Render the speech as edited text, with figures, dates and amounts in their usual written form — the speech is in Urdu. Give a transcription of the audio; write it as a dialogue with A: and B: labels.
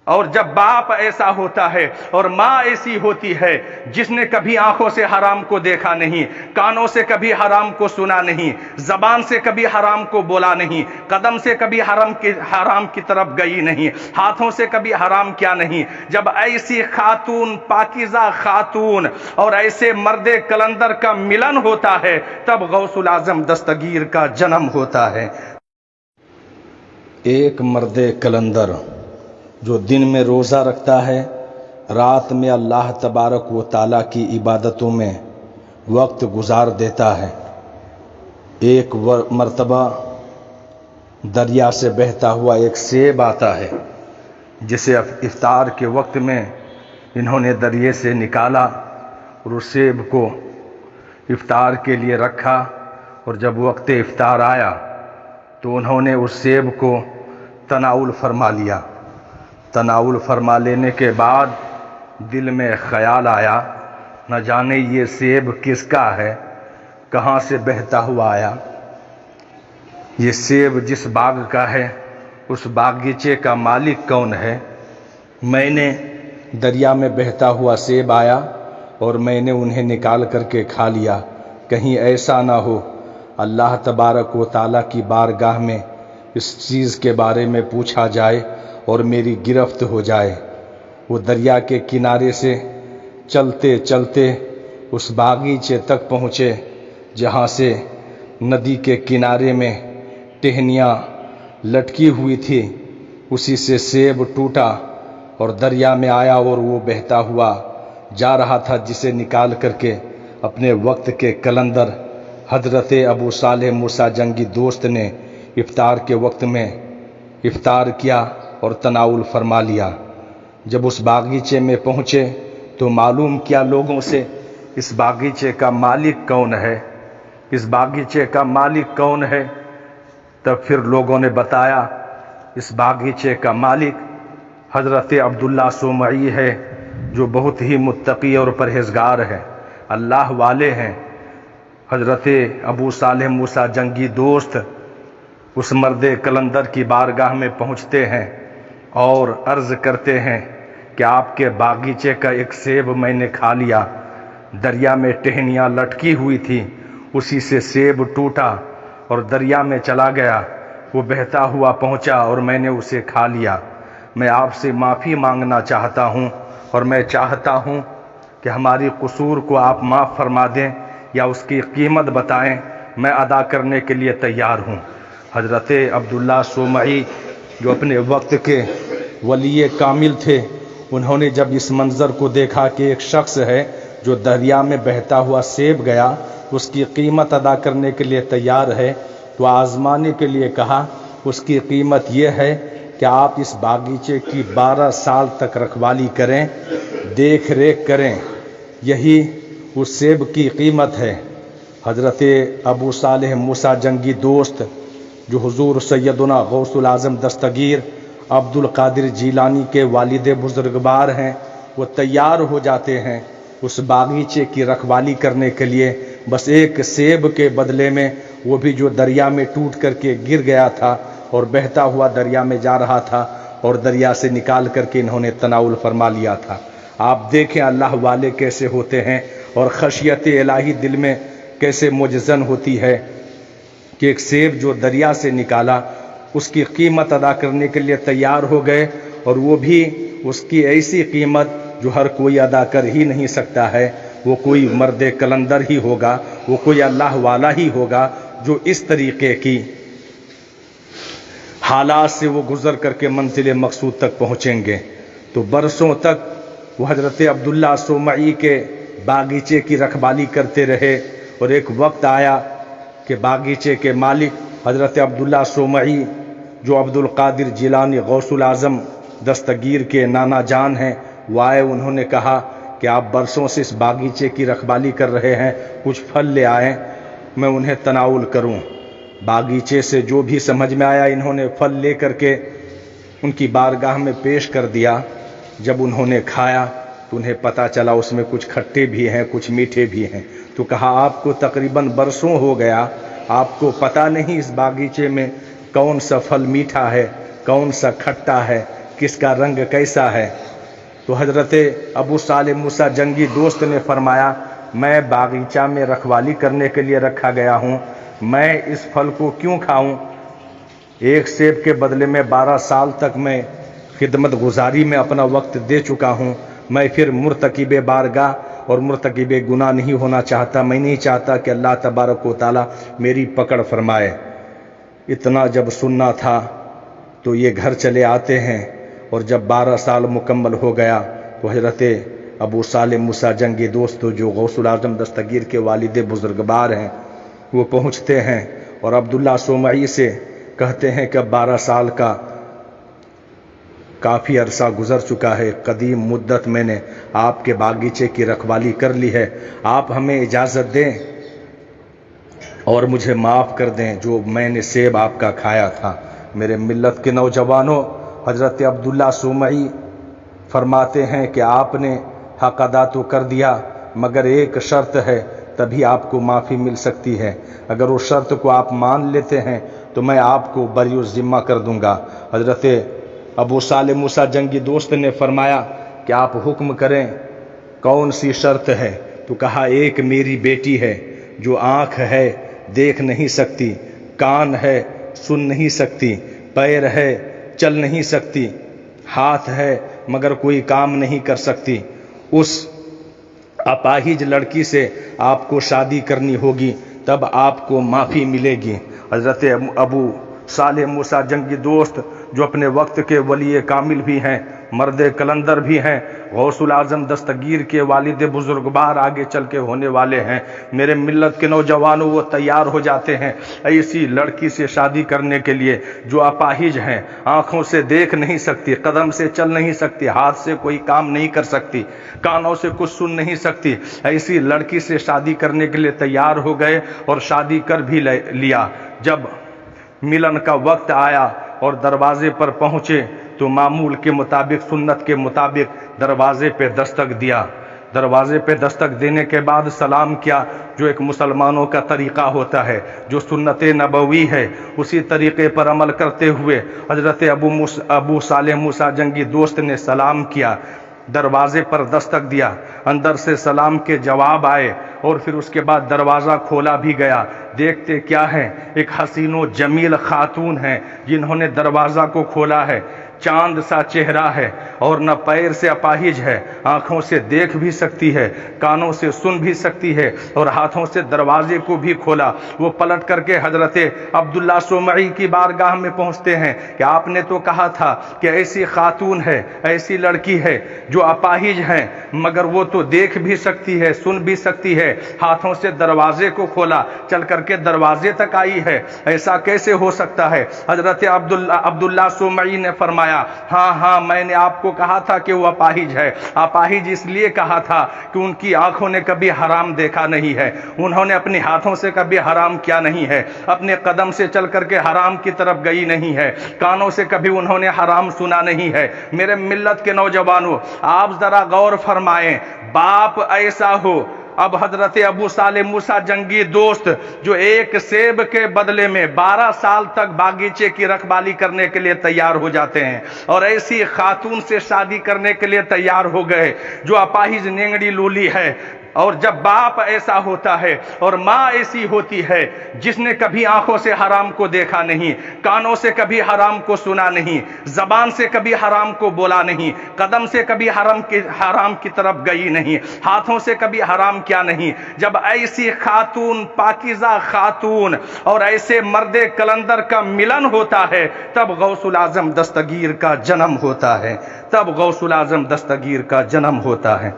A: اور جب باپ ایسا ہوتا ہے اور ماں ایسی ہوتی ہے جس نے کبھی آنکھوں سے حرام کو دیکھا نہیں، کانوں سے کبھی حرام کو سنا نہیں، زبان سے کبھی حرام کو بولا نہیں، قدم سے کبھی حرام کی طرف گئی نہیں، ہاتھوں سے کبھی حرام کیا نہیں، جب ایسی خاتون، پاکیزہ خاتون اور ایسے مرد کلندر کا ملن ہوتا ہے تب غوث الاعظم دستگیر کا جنم ہوتا ہے۔ ایک مرد کلندر جو دن میں روزہ رکھتا ہے، رات میں اللہ تبارک و تعالیٰ کی عبادتوں میں وقت گزار دیتا ہے۔ ایک مرتبہ دریا سے بہتا ہوا ایک سیب آتا ہے جسے افطار کے وقت میں انہوں نے دریا سے نکالا اور اس سیب کو افطار کے لیے رکھا، اور جب وقت افطار آیا تو انہوں نے اس سیب کو تناول فرما لیا۔ تناول فرما لینے کے بعد دل میں خیال آیا، نہ جانے یہ سیب کس کا ہے، کہاں سے بہتا ہوا آیا، یہ سیب جس باغ کا ہے اس باغیچے کا مالک کون ہے؟ میں نے دریا میں بہتا ہوا سیب آیا اور میں نے انہیں نکال کر کے کھا لیا، کہیں ایسا نہ ہو اللہ تبارک و تعالیٰ کی بارگاہ میں اس چیز کے بارے میں پوچھا جائے اور میری گرفت ہو جائے۔ وہ دریا کے کنارے سے چلتے چلتے اس باغیچے تک پہنچے جہاں سے ندی کے کنارے میں ٹہنیاں لٹکی ہوئی تھی، اسی سے سیب ٹوٹا اور دریا میں آیا اور وہ بہتا ہوا جا رہا تھا، جسے نکال کر کے اپنے وقت کے کلندر حضرت ابو صالح موسیٰ جنگی دوست نے افطار کے وقت میں افطار کیا اور تناول فرما لیا۔ جب اس باغیچے میں پہنچے تو معلوم کیا لوگوں سے اس باغیچے کا مالک کون ہے، اس باغیچے کا مالک کون ہے؟ تب پھر لوگوں نے بتایا اس باغیچے کا مالک حضرت عبداللہ صومعی ہے، جو بہت ہی متقی اور پرہیزگار ہے، اللہ والے ہیں۔ حضرت ابو صالح موسیٰ جنگی دوست اس مرد کلندر کی بارگاہ میں پہنچتے ہیں اور عرض کرتے ہیں کہ آپ کے باغیچے کا ایک سیب میں نے کھا لیا، دریا میں ٹہنیاں لٹکی ہوئی تھی، اسی سے سیب ٹوٹا اور دریا میں چلا گیا، وہ بہتا ہوا پہنچا اور میں نے اسے کھا لیا۔ میں آپ سے معافی مانگنا چاہتا ہوں اور میں چاہتا ہوں کہ ہماری قصور کو آپ معاف فرما دیں یا اس کی قیمت بتائیں، میں ادا کرنے کے لیے تیار ہوں۔ حضرت عبداللہ صومعی جو اپنے وقت کے ولی کامل تھے، انہوں نے جب اس منظر کو دیکھا کہ ایک شخص ہے جو دریا میں بہتا ہوا سیب گیا، اس کی قیمت ادا کرنے کے لیے تیار ہے، تو آزمانے کے لیے کہا اس کی قیمت یہ ہے کہ آپ اس باغیچے کی 12 سال تک رکھوالی کریں، دیکھ ریکھ کریں، یہی اس سیب کی قیمت ہے۔ حضرت ابو صالح موسیٰ جنگی دوست جو حضور سیدنا غوث الاعظم دستگیر عبد القادر جیلانی کے والد بزرگوار ہیں، وہ تیار ہو جاتے ہیں اس باغیچے کی رکھوالی کرنے کے لیے، بس ایک سیب کے بدلے میں، وہ بھی جو دریا میں ٹوٹ کر کے گر گیا تھا اور بہتا ہوا دریا میں جا رہا تھا، اور دریا سے نکال کر کے انہوں نے تناول فرما لیا تھا۔ آپ دیکھیں اللہ والے کیسے ہوتے ہیں اور خشیت الہی دل میں کیسے مجزن ہوتی ہے کہ ایک سیب جو دریا سے نکالا اس کی قیمت ادا کرنے کے لیے تیار ہو گئے، اور وہ بھی اس کی ایسی قیمت جو ہر کوئی ادا کر ہی نہیں سکتا ہے، وہ کوئی مرد کلندر ہی ہوگا، وہ کوئی اللہ والا ہی ہوگا جو اس طریقے کی حالات سے وہ گزر کر کے منزل مقصود تک پہنچیں گے۔ تو برسوں تک وہ حضرت عبداللہ صومعی کے باغیچے کی رکھوالی کرتے رہے، اور ایک وقت آیا کہ باغیچے کے مالک حضرت عبداللہ صومعی جو عبد القادر جیلانی غوث الاعظم دستگیر کے نانا جان ہیں، وہ آئے، انہوں نے کہا کہ آپ برسوں سے اس باغیچے کی رکھوالی کر رہے ہیں، کچھ پھل لے آئیں میں انہیں تناول کروں۔ باغیچے سے جو بھی سمجھ میں آیا انہوں نے پھل لے کر کے ان کی بارگاہ میں پیش کر دیا۔ جب انہوں نے کھایا تو انہیں پتہ چلا اس میں کچھ کھٹے بھی ہیں، کچھ میٹھے بھی ہیں، تو کہا آپ کو تقریباً برسوں ہو گیا، آپ کو پتہ نہیں اس باغیچے میں کون سا پھل میٹھا ہے، کون سا کھٹا ہے، کس کا رنگ کیسا ہے؟ تو حضرت ابو صالح موسیٰ جنگی دوست نے فرمایا میں باغیچہ میں رکھوالی کرنے کے لیے رکھا گیا ہوں، میں اس پھل کو کیوں کھاؤں؟ ایک سیب کے بدلے میں 12 سال تک میں خدمت گزاری میں اپنا وقت دے چکا ہوں، میں پھر مرتکب بارگاہ اور مرتکب گناہ نہیں ہونا چاہتا، میں نہیں چاہتا کہ اللہ تبارک و تعالیٰ میری پکڑ فرمائے۔ اتنا جب سننا تھا تو یہ گھر چلے آتے ہیں، اور جب 12 سال مکمل ہو گیا تو حضرت ابو صالح موسیٰ جنگی دوست جو غوث الاعظم دستگیر کے والد بزرگوار ہیں وہ پہنچتے ہیں اور عبداللہ سومعی سے کہتے ہیں کہ اب 12 سال کا کافی عرصہ گزر چکا ہے، قدیم مدت میں نے آپ کے باغیچے کی رکھوالی کر لی ہے، آپ ہمیں اجازت دیں اور مجھے معاف کر دیں جو میں نے سیب آپ کا کھایا تھا۔ میرے ملت کے نوجوانوں، حضرت عبداللہ سومعی فرماتے ہیں کہ آپ نے حق ادا تو کر دیا، مگر ایک شرط ہے تبھی آپ کو معافی مل سکتی ہے، اگر اس شرط کو آپ مان لیتے ہیں تو میں آپ کو بری الذمہ کر دوں گا۔ حضرت ابو صالح موسیٰ جنگی دوست نے فرمایا کہ آپ حکم کریں، کون سی شرط ہے؟ تو کہا ایک میری بیٹی ہے جو آنکھ ہے دیکھ نہیں سکتی، کان ہے سن نہیں سکتی، پیر ہے چل نہیں سکتی، ہاتھ ہے مگر کوئی کام نہیں کر سکتی، اس اپاہج لڑکی سے آپ کو شادی کرنی ہوگی تب آپ کو معافی ملے گی۔ حضرت ابو صالح موسیٰ جنگی دوست جو اپنے وقت کے ولی کامل بھی ہیں، مرد کلندر بھی ہیں، غوث الاعظم دستگیر کے والد بزرگوار آگے چل کے ہونے والے ہیں، میرے ملت کے نوجوانوں وہ تیار ہو جاتے ہیں ایسی لڑکی سے شادی کرنے کے لیے جو اپاہج ہیں، آنکھوں سے دیکھ نہیں سکتی، قدم سے چل نہیں سکتی، ہاتھ سے کوئی کام نہیں کر سکتی، کانوں سے کچھ سن نہیں سکتی، ایسی لڑکی سے شادی کرنے کے لیے تیار ہو گئے اور شادی کر بھی لیا۔ جب ملن کا وقت آیا اور دروازے پر پہنچے تو معمول کے مطابق، سنت کے مطابق دروازے پہ دستک دیا، دروازے پہ دستک دینے کے بعد سلام کیا، جو ایک مسلمانوں کا طریقہ ہوتا ہے، جو سنت نبوی ہے، اسی طریقے پر عمل کرتے ہوئے حضرت ابو صالح موسیٰ جنگی دوست نے سلام کیا، دروازے پر دستک دیا، اندر سے سلام کے جواب آئے اور پھر اس کے بعد دروازہ کھولا بھی گیا۔ دیکھتے کیا ہے، ایک حسین و جمیل خاتون ہیں جنہوں نے دروازہ کو کھولا ہے، چاند سا چہرہ ہے اور نہ پیر سے اپاہج ہے، آنکھوں سے دیکھ بھی سکتی ہے، کانوں سے سن بھی سکتی ہے اور ہاتھوں سے دروازے کو بھی کھولا۔ وہ پلٹ کر کے حضرت عبداللہ سومعی کی بارگاہ میں پہنچتے ہیں کہ آپ نے تو کہا تھا کہ ایسی خاتون ہے، ایسی لڑکی ہے جو اپاہج ہیں مگر وہ تو دیکھ بھی سکتی ہے، سن بھی سکتی ہے، ہاتھوں سے دروازے کو کھولا، چل کر کے دروازے تک آئی ہے، ایسا کیسے ہو سکتا ہے؟ حضرت عبداللہ سومعی نے فرمایا ہاں میں نے آپ کو کہا تھا کہ وہ اپاہج ہے، اپاہج اس لیے کہا تھا کہ ان کی آنکھوں نے کبھی حرام دیکھا نہیں ہے، انہوں نے اپنے ہاتھوں سے کبھی حرام کیا نہیں ہے، اپنے قدم سے چل کر کے حرام کی طرف گئی نہیں ہے، کانوں سے کبھی انہوں نے حرام سنا نہیں ہے۔ میرے ملت کے نوجوانوں، آپ ذرا غور فرمائیں، باپ ایسا ہو، اب حضرت ابو صالح موسیٰ جنگی دوست جو ایک سیب کے بدلے میں 12 سال تک باغیچے کی رکھوالی کرنے کے لیے تیار ہو جاتے ہیں اور ایسی خاتون سے شادی کرنے کے لیے تیار ہو گئے جو اپاہج نینگڑی لولی ہے، اور جب باپ ایسا ہوتا ہے اور ماں ایسی ہوتی ہے جس نے کبھی آنکھوں سے حرام کو دیکھا نہیں، کانوں سے کبھی حرام کو سنا نہیں، زبان سے کبھی حرام کو بولا نہیں، قدم سے کبھی حرام کی طرف گئی نہیں، ہاتھوں سے کبھی حرام کیا نہیں، جب ایسی خاتون، پاکیزہ خاتون اور ایسے مرد کلندر کا ملن ہوتا ہے تب غوث الاعظم دستگیر کا جنم ہوتا ہے، تب غوث الاعظم دستگیر کا جنم ہوتا ہے۔